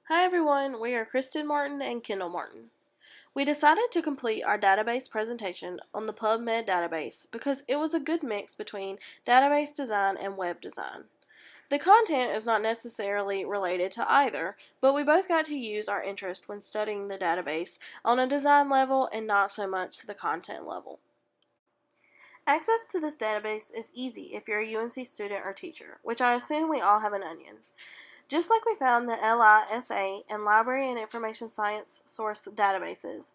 Hi everyone, we are Kristen Martin and Kendall Martin. We decided to complete our database presentation on the PubMed database because it was a good mix between database design and web design. The content is not necessarily related to either, but we both got to use our interest when studying the database on a design level and not so much to the content level. Access to this database is easy if you're a UNC student or teacher, which I assume we all have an onion. Just like we found the LISA and Library and Information Science source databases,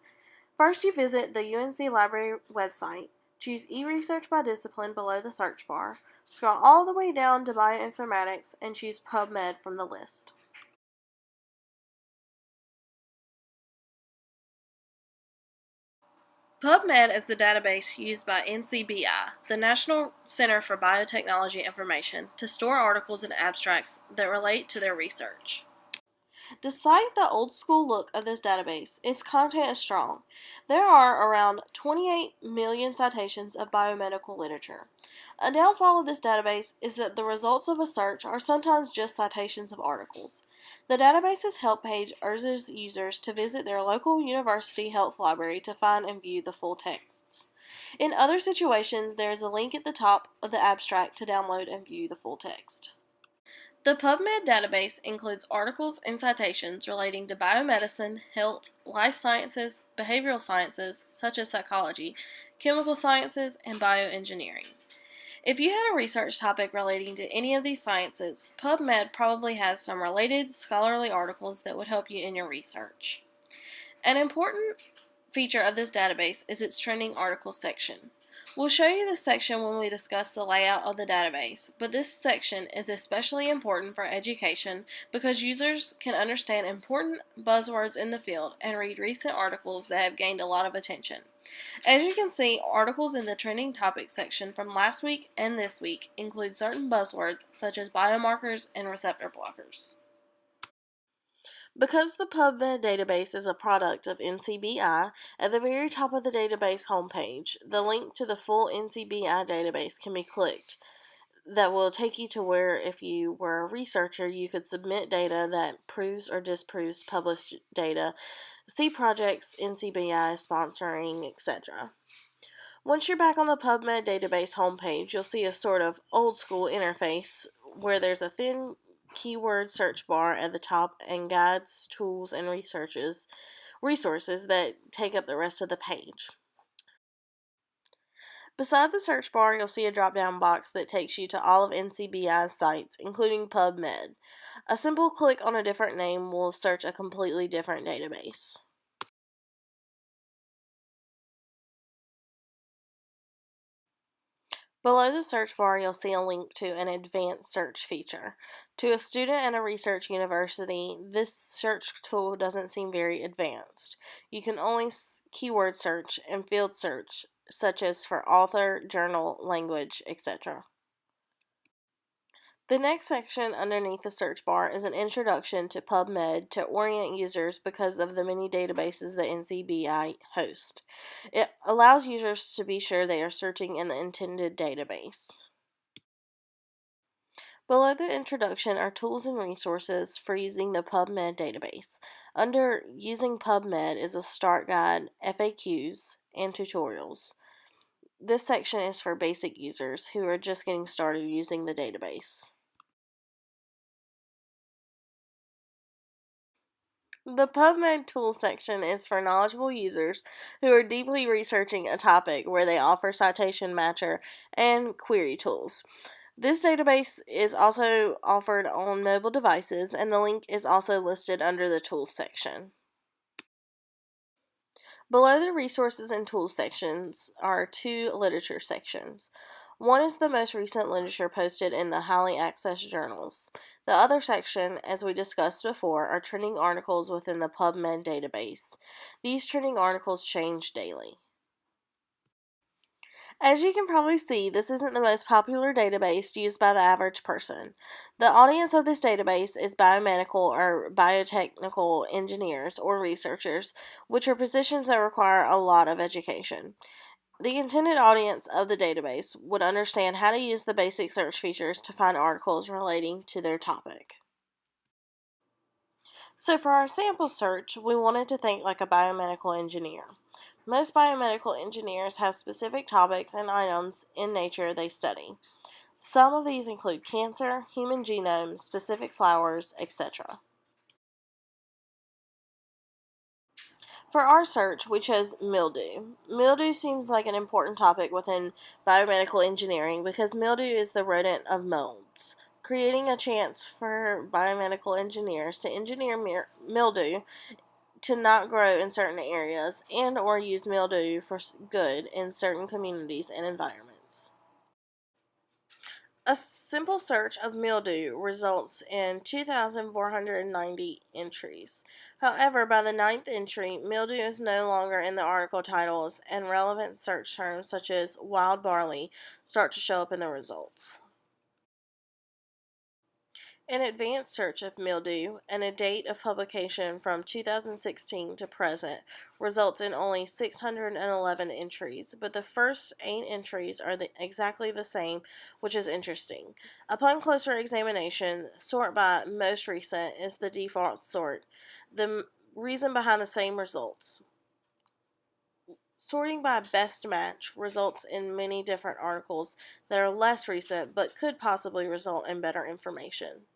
first you visit the UNC Library website, choose eResearch by discipline below the search bar, scroll all the way down to Bioinformatics, and choose PubMed from the list. PubMed is the database used by NCBI, the National Center for Biotechnology Information, to store articles and abstracts that relate to their research. Despite the old school look of this database, its content is strong. There are around 28 million citations of biomedical literature. A downfall of this database is that the results of a search are sometimes just citations of articles. The database's help page urges users to visit their local university health library to find and view the full texts. In other situations, there is a link at the top of the abstract to download and view the full text. The PubMed database includes articles and citations relating to biomedicine, health, life sciences, behavioral sciences, such as psychology, chemical sciences, and bioengineering. If you had a research topic relating to any of these sciences, PubMed probably has some related scholarly articles that would help you in your research. An important feature of this database is its trending articles section. We'll show you this section when we discuss the layout of the database, but this section is especially important for education because users can understand important buzzwords in the field and read recent articles that have gained a lot of attention. As you can see, articles in the trending topics section from last week and this week include certain buzzwords such as biomarkers and receptor blockers. Because the PubMed database is a product of NCBI, at the very top of the database homepage, the link to the full NCBI database can be clicked. That will take you to where, if you were a researcher, you could submit data that proves or disproves published data, see projects NCBI is sponsoring, etc. Once you're back on the PubMed database homepage, you'll see a sort of old school interface where there's a thin keyword search bar at the top and guides, tools, and resources that take up the rest of the page. Beside the search bar, you'll see a drop-down box that takes you to all of NCBI's sites, including PubMed. A simple click on a different name will search a completely different database. Below the search bar, you'll see a link to an advanced search feature. To a student at a research university, this search tool doesn't seem very advanced. You can only keyword search and field search, such as for author, journal, language, etc. The next section underneath the search bar is an introduction to PubMed to orient users because of the many databases that NCBI hosts. It allows users to be sure they are searching in the intended database. Below the introduction are tools and resources for using the PubMed database. Under Using PubMed is a start guide, FAQs, and tutorials. This section is for basic users who are just getting started using the database. The PubMed Tools section is for knowledgeable users who are deeply researching a topic where they offer citation matcher and query tools. This database is also offered on mobile devices, and the link is also listed under the Tools section. Below the Resources and Tools sections are two literature sections. One is the most recent literature posted in the highly accessed journals. The other section, as we discussed before, are trending articles within the PubMed database. These trending articles change daily. As you can probably see, this isn't the most popular database used by the average person. The audience of this database is biomedical or biotechnical engineers or researchers, which are positions that require a lot of education. The intended audience of the database would understand how to use the basic search features to find articles relating to their topic. So for our sample search, we wanted to think like a biomedical engineer. Most biomedical engineers have specific topics and items in nature they study. Some of these include cancer, human genomes, specific flowers, etc. For our search, we chose mildew. Mildew seems like an important topic within biomedical engineering because mildew is the rodent of molds, creating a chance for biomedical engineers to engineer mildew to not grow in certain areas and or use mildew for good in certain communities and environments. A simple search of mildew results in 2,490 entries. However, by the ninth entry, mildew is no longer in the article titles, and relevant search terms such as wild barley start to show up in the results. An advanced search of mildew and a date of publication from 2016 to present results in only 611 entries, but the first 8 entries are exactly the same, which is interesting. Upon closer examination, sort by most recent is the default sort. The reason behind the same results. Sorting by best match results in many different articles that are less recent but could possibly result in better information.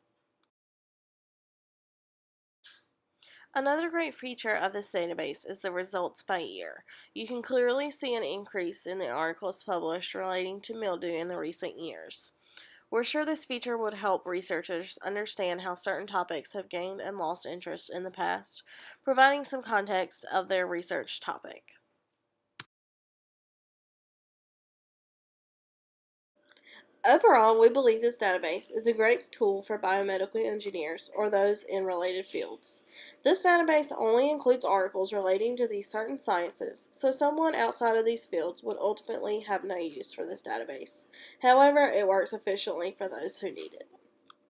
Another great feature of this database is the results by year. You can clearly see an increase in the articles published relating to mildew in the recent years. We're sure this feature would help researchers understand how certain topics have gained and lost interest in the past, providing some context of their research topic. Overall, we believe this database is a great tool for biomedical engineers or those in related fields. This database only includes articles relating to these certain sciences, so someone outside of these fields would ultimately have no use for this database. However, it works efficiently for those who need it.